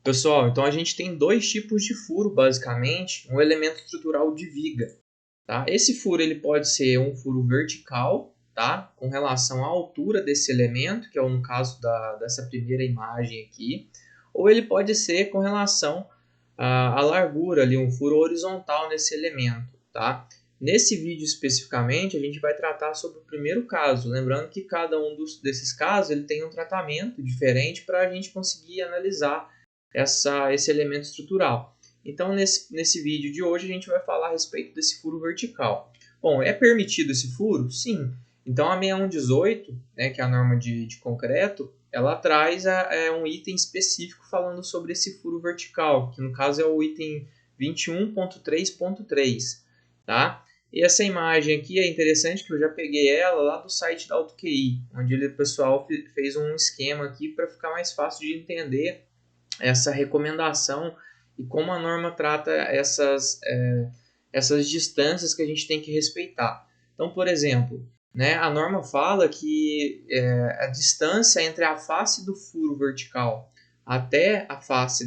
Pessoal, então a gente tem dois tipos de furo, basicamente, um elemento estrutural de viga. Tá? Esse furo ele pode ser um furo vertical, tá? Com relação à altura desse elemento, que é no caso dessa primeira imagem aqui, ou ele pode ser com relação à largura, ali, um furo horizontal nesse elemento. Tá? Nesse vídeo especificamente, a gente vai tratar sobre o primeiro caso, lembrando que cada um desses casos ele tem um tratamento diferente para a gente conseguir analisar esse elemento estrutural. Então, nesse vídeo de hoje, a gente vai falar a respeito desse furo vertical. Bom, é permitido esse furo? Sim. Então, a 6118, né, que é a norma de concreto, ela traz um item específico falando sobre esse furo vertical, que no caso é o item 21.3.3. Tá? E essa imagem aqui é interessante, que eu já peguei ela lá do site da AutoQI, onde o pessoal fez um esquema aqui para ficar mais fácil de entender essa recomendação e como a norma trata essas distâncias que a gente tem que respeitar. Então, por exemplo, né, a norma fala que a distância entre a face do furo vertical até a face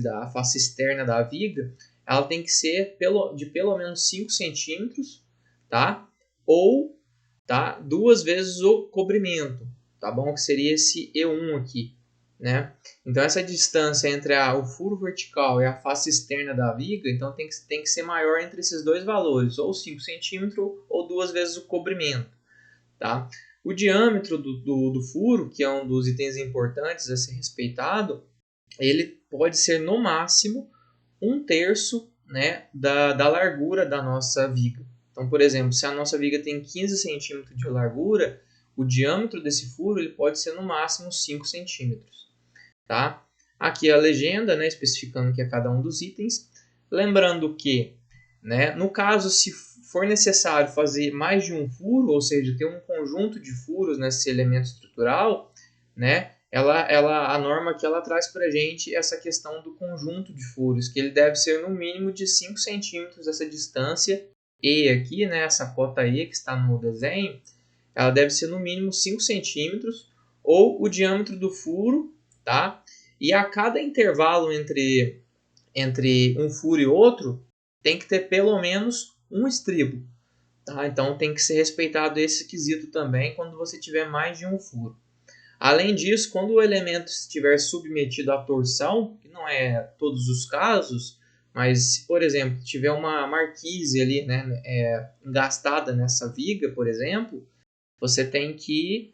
externa da viga, ela tem que ser de pelo menos 5 centímetros, tá? Ou tá, 2 vezes o cobrimento, tá bom? Que seria esse E1 aqui, né? Então, essa distância entre o furo vertical e a face externa da viga, então tem que ser maior entre esses dois valores, ou 5 centímetros ou 2 vezes o cobrimento. Tá? O diâmetro do furo, que é um dos itens importantes a ser respeitado, ele pode ser no máximo 1/3, né, da largura da nossa viga. Então, por exemplo, se a nossa viga tem 15 centímetros de largura, o diâmetro desse furo ele pode ser no máximo 5 centímetros. Tá? Aqui a legenda, né, especificando que é cada um dos itens. Lembrando que, né, no caso, se for necessário fazer mais de um furo, ou seja, ter um conjunto de furos nesse elemento estrutural, né, a norma aqui ela traz para a gente essa questão do conjunto de furos, que ele deve ser no mínimo de 5 centímetros essa distância E aqui, né, essa cota E que está no desenho, ela deve ser no mínimo 5 centímetros, ou o diâmetro do furo, tá? E a cada intervalo entre um furo e outro, tem que ter pelo menos um estribo. Tá? Então tem que ser respeitado esse quesito também quando você tiver mais de um furo. Além disso, quando o elemento estiver submetido à torção, que não é todos os casos, mas se, por exemplo, tiver uma marquise ali, né, engastada nessa viga, por exemplo, você tem que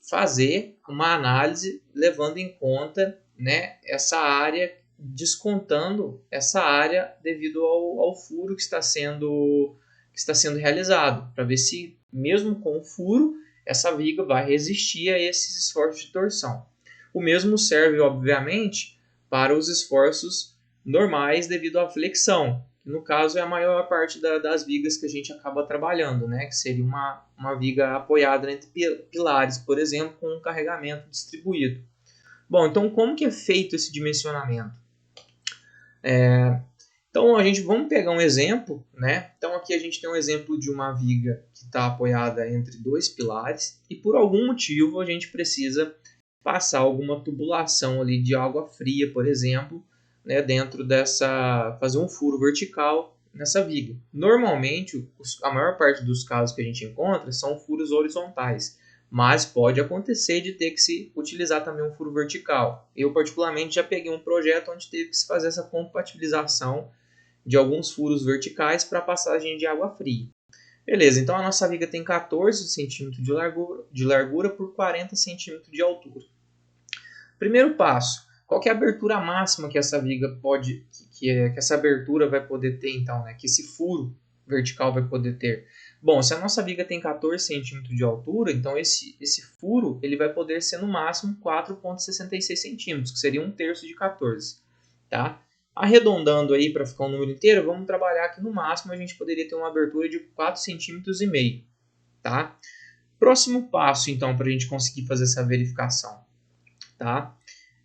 fazer uma análise levando em conta, né, essa área, descontando essa área devido ao furo que está sendo realizado, para ver se, mesmo com o furo, essa viga vai resistir a esses esforços de torção. O mesmo serve, obviamente, para os esforços normais devido à flexão, que no caso é a maior parte das vigas que a gente acaba trabalhando, né? Que seria uma viga apoiada entre pilares, por exemplo, com um carregamento distribuído. Bom, então como que é feito esse dimensionamento? Então vamos pegar um exemplo, né? Então aqui a gente tem um exemplo de uma viga que está apoiada entre dois pilares e por algum motivo a gente precisa passar alguma tubulação ali de água fria, por exemplo, né, dentro fazer um furo vertical nessa viga. Normalmente, a maior parte dos casos que a gente encontra são furos horizontais, mas pode acontecer de ter que se utilizar também um furo vertical. Eu particularmente já peguei um projeto onde teve que se fazer essa compatibilização de alguns furos verticais para passagem de água fria. Beleza, então a nossa viga tem 14 centímetros de largura por 40 centímetros de altura. Primeiro passo, qual que é a abertura máxima que essa viga pode, que essa abertura vai poder ter então, né? Que esse furo vertical vai poder ter? Bom, se a nossa viga tem 14 centímetros de altura, então esse furo ele vai poder ser no máximo 4,66 centímetros, que seria 1/3 de 14, tá? Arredondando aí para ficar um número inteiro, vamos trabalhar que no máximo a gente poderia ter uma abertura de 4,5 centímetros, tá? Próximo passo, então, para a gente conseguir fazer essa verificação, tá?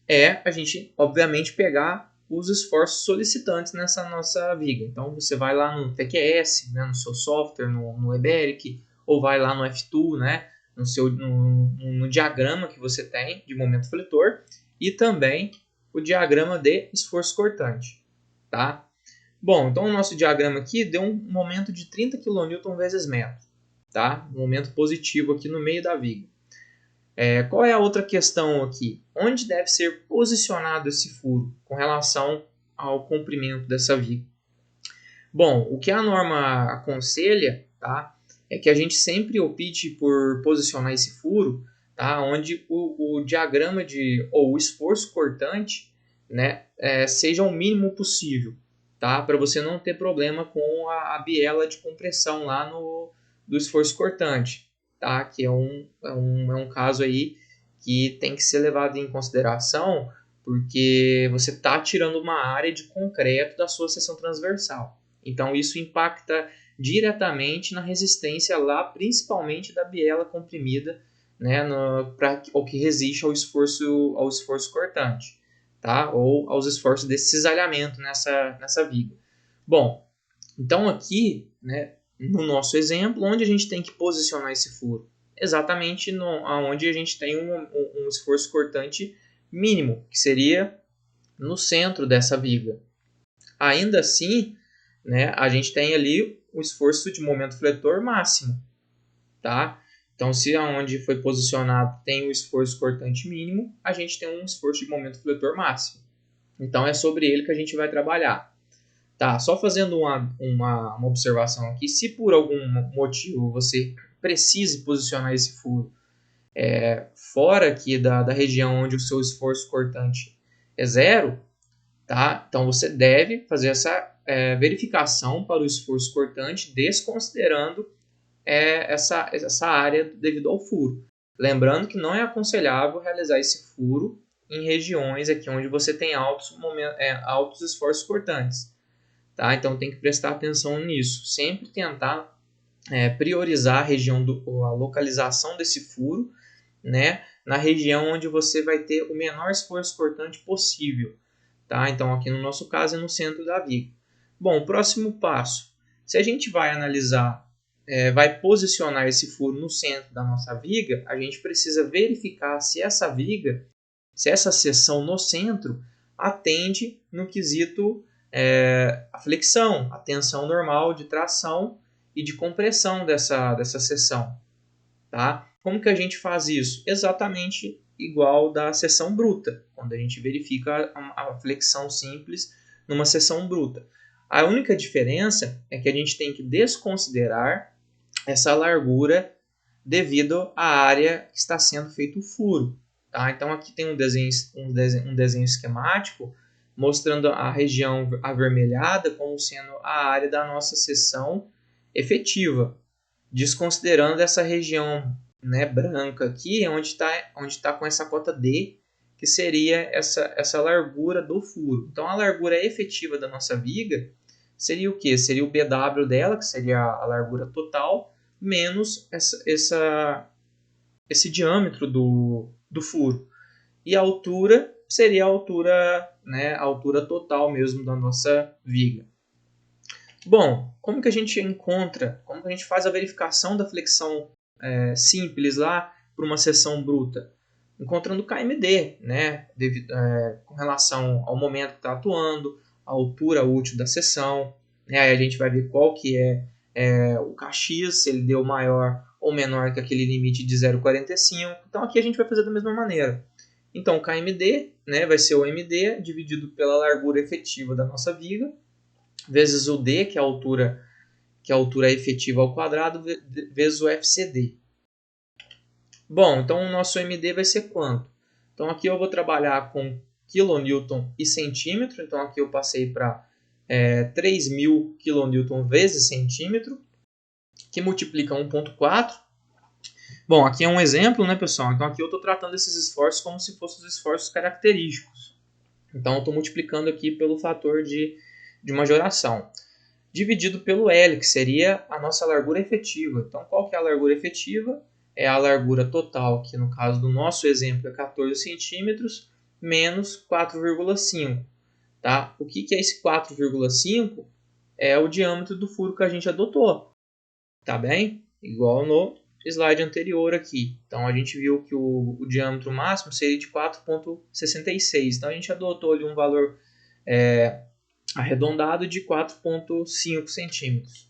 É a gente, obviamente, pegar os esforços solicitantes nessa nossa viga. Então, você vai lá no TQS, né, no seu software, no Eberic, ou vai lá no F2, né, no diagrama que você tem de momento fletor, e também o diagrama de esforço cortante. Tá? Bom, então o nosso diagrama aqui deu um momento de 30 kN vezes metro. Tá? Um momento positivo aqui no meio da viga. Qual é a outra questão aqui? Onde deve ser posicionado esse furo com relação ao comprimento dessa viga? Bom, o que a norma aconselha, tá, é que a gente sempre opte por posicionar esse furo, tá, onde o diagrama ou o esforço cortante, né, seja o mínimo possível, tá, para você não ter problema com a biela de compressão lá do esforço cortante, tá, que é um caso aí que tem que ser levado em consideração, porque você está tirando uma área de concreto da sua seção transversal. Então isso impacta diretamente na resistência lá, principalmente da biela comprimida, né, para o que resiste ao esforço cortante, tá? Ou aos esforços desse cisalhamento nessa viga. Bom, então aqui, né, no nosso exemplo, onde a gente tem que posicionar esse furo? Exatamente onde a gente tem um esforço cortante mínimo, que seria no centro dessa viga. Ainda assim, né, a gente tem ali o esforço de momento fletor máximo. Tá? Então, se aonde foi posicionado tem o esforço cortante mínimo, a gente tem um esforço de momento fletor máximo. Então, é sobre ele que a gente vai trabalhar. Tá, só fazendo uma observação aqui, se por algum motivo você precise posicionar esse furo fora aqui da região onde o seu esforço cortante é zero, tá? Então você deve fazer essa verificação para o esforço cortante, desconsiderando essa área devido ao furo. Lembrando que não é aconselhável realizar esse furo em regiões aqui onde você tem altos esforços cortantes. Tá? Então tem que prestar atenção nisso. Sempre tentar priorizar a localização desse furo, né, na região onde você vai ter o menor esforço cortante possível. Tá? Então aqui no nosso caso é no centro da viga. Bom, próximo passo. Se a gente vai analisar, vai posicionar esse furo no centro da nossa viga, a gente precisa verificar se essa viga, se essa seção no centro atende no quesito a flexão, a tensão normal de tração e de compressão dessa seção. Tá? Como que a gente faz isso? Exatamente igual da seção bruta, quando a gente verifica a flexão simples numa seção bruta. A única diferença é que a gente tem que desconsiderar essa largura devido à área que está sendo feito o furo. Tá? Então aqui tem um desenho esquemático mostrando a região avermelhada como sendo a área da nossa seção efetiva, desconsiderando essa região, né, branca aqui, onde está com essa cota D, que seria essa largura do furo. Então a largura efetiva da nossa viga seria o quê? Seria o BW dela, que seria a largura total, menos esse diâmetro do furo. E a altura seria a altura, né, a altura total mesmo da nossa viga. Bom, como que a gente como que a gente faz a verificação da flexão simples lá para uma seção bruta? Encontrando o KMD, né, com relação ao momento que está atuando, a altura útil da seção, né, aí a gente vai ver qual que é o KX, se ele deu maior ou menor que aquele limite de 0,45. Então aqui a gente vai fazer da mesma maneira. Então o KMD, né, vai ser o MD dividido pela largura efetiva da nossa viga, vezes o D, que é a altura efetiva ao quadrado, vezes o FCD. Bom, então o nosso MD vai ser quanto? Então aqui eu vou trabalhar com kN e centímetro, então aqui eu passei para 3.000 kN vezes centímetro, que multiplica 1,4. Bom, aqui é um exemplo, né, pessoal? Então aqui eu estou tratando esses esforços como se fossem os esforços característicos. Então eu estou multiplicando aqui pelo fator de majoração, dividido pelo L, que seria a nossa largura efetiva. Então qual que é a largura efetiva? É a largura total, que no caso do nosso exemplo é 14 centímetros, menos 4,5. Tá? O que é esse 4,5? É o diâmetro do furo que a gente adotou. Tá bem? Igual no slide anterior aqui. Então a gente viu que o diâmetro máximo seria de 4,66. Então a gente adotou ali um valor arredondado de 4,5 centímetros.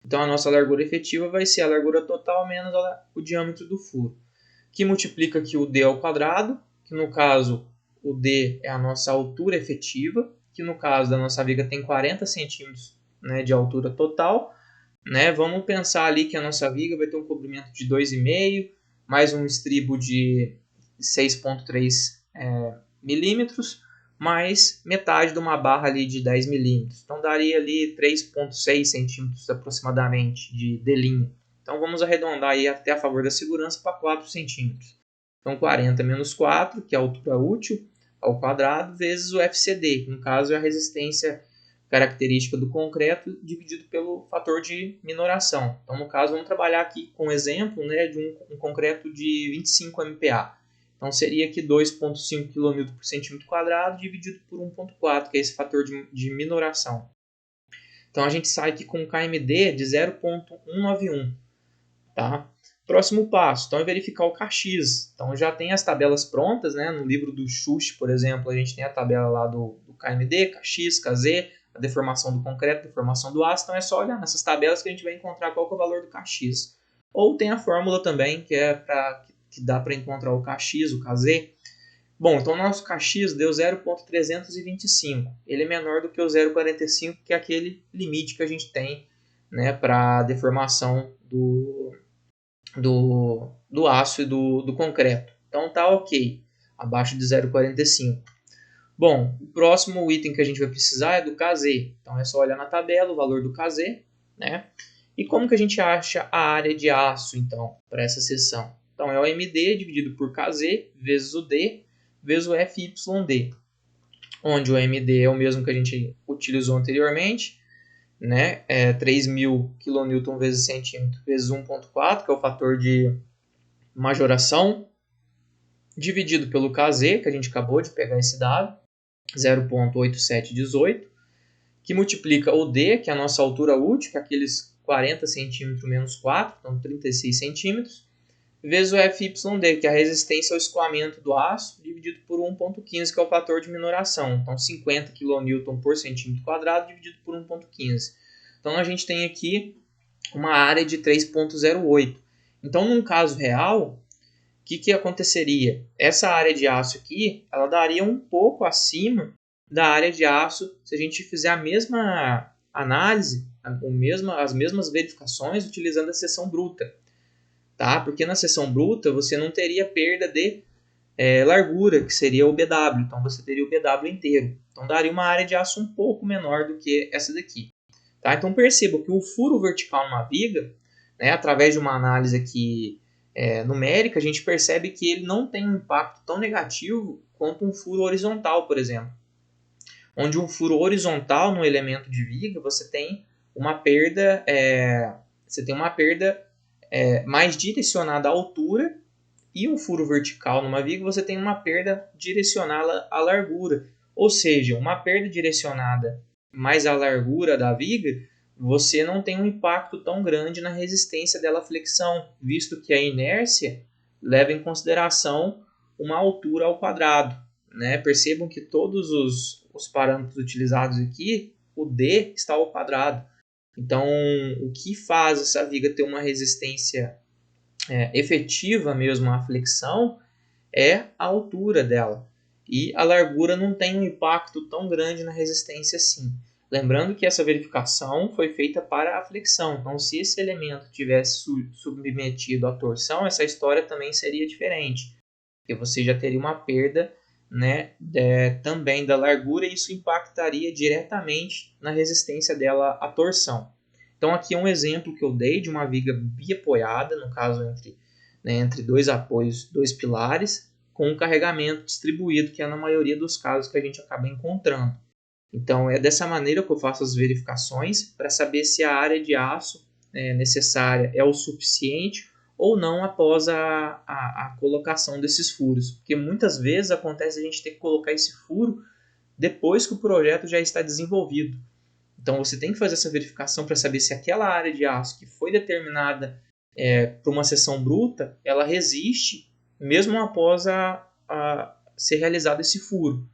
Então a nossa largura efetiva vai ser a largura total menos o diâmetro do furo, que multiplica aqui o d ao quadrado, que no caso o d é a nossa altura efetiva, que no caso da nossa viga tem 40 centímetros, né, de altura total. Né? Vamos pensar ali que a nossa viga vai ter um comprimento de 2,5, mais um estribo de 6,3 milímetros, mais metade de uma barra ali de 10 milímetros. Então daria ali 3,6 centímetros aproximadamente de D'. Então vamos arredondar aí até a favor da segurança para 4 centímetros. Então 40 menos 4, que é a altura útil, ao quadrado, vezes o FCD, que no caso é a resistência característica do concreto, dividido pelo fator de minoração. Então, no caso, vamos trabalhar aqui com um exemplo, né, de um concreto de 25 MPa. Então, seria aqui 2,5 kN por centímetro quadrado dividido por 1,4, que é esse fator de minoração. Então, a gente sai aqui com um KMD de 0,191. Tá? Próximo passo, então, é verificar o Kx. Então, já tem as tabelas prontas, né? No livro do Schuch, por exemplo, a gente tem a tabela lá do KMD, Kx, Kz, a deformação do concreto, a deformação do aço. Então, é só olhar nessas tabelas que a gente vai encontrar qual que é o valor do Kx. Ou tem a fórmula também, que dá para encontrar o Kx, o Kz. Bom, então o nosso Kx deu 0,325. Ele é menor do que o 0,45, que é aquele limite que a gente tem, né, para a deformação do aço e do concreto. Então tá ok, abaixo de 0,45. Bom, o próximo item que a gente vai precisar é do Kz. Então é só olhar na tabela o valor do Kz, né? E como que a gente acha a área de aço, então, para essa seção? Então é o MD dividido por Kz vezes o D vezes o FYD, onde o MD é o mesmo que a gente utilizou anteriormente, né? É 3.000 kN vezes centímetro vezes 1,4, que é o fator de majoração, dividido pelo Kz, que a gente acabou de pegar esse dado, 0,8718, que multiplica o D, que é a nossa altura útil, que é aqueles 40 centímetros menos 4, então 36 centímetros, vezes o FYD, que é a resistência ao escoamento do aço, dividido por 1,15, que é o fator de minoração. Então, 50 kN por centímetro quadrado, dividido por 1,15. Então, a gente tem aqui uma área de 3,08. Então, num caso real, o que aconteceria? Essa área de aço aqui, ela daria um pouco acima da área de aço se a gente fizer a mesma análise, as mesmas verificações utilizando a seção bruta. Tá? Porque na seção bruta você não teria perda de largura, que seria o BW. Então você teria o BW inteiro. Então daria uma área de aço um pouco menor do que essa daqui. Tá? Então perceba que o furo vertical numa viga, né, através de uma análise aqui numérica, a gente percebe que ele não tem um impacto tão negativo quanto um furo horizontal, por exemplo. Onde um furo horizontal no elemento de viga, você tem uma perda, mais direcionada à altura, e um furo vertical numa viga você tem uma perda direcionada à largura. Ou seja, uma perda direcionada mais à largura da viga, você não tem um impacto tão grande na resistência dela à flexão, visto que a inércia leva em consideração uma altura ao quadrado. Né? Percebam que todos os parâmetros utilizados aqui, o D está ao quadrado. Então, o que faz essa viga ter uma resistência efetiva mesmo à flexão é a altura dela. E a largura não tem um impacto tão grande na resistência assim. Lembrando que essa verificação foi feita para a flexão. Então, se esse elemento tivesse submetido à torção, essa história também seria diferente. Porque você já teria uma perda, né, também da largura, e isso impactaria diretamente na resistência dela à torção. Então aqui é um exemplo que eu dei de uma viga biapoiada, no caso entre dois apoios, dois pilares, com um carregamento distribuído, que é na maioria dos casos que a gente acaba encontrando. Então é dessa maneira que eu faço as verificações para saber se a área de aço necessária é o suficiente ou não após a colocação desses furos. Porque muitas vezes acontece a gente ter que colocar esse furo depois que o projeto já está desenvolvido. Então você tem que fazer essa verificação para saber se aquela área de aço que foi determinada para uma seção bruta, ela resiste mesmo após a ser realizado esse furo.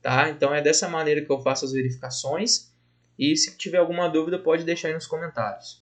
Tá? Então é dessa maneira que eu faço as verificações, e se tiver alguma dúvida pode deixar aí nos comentários.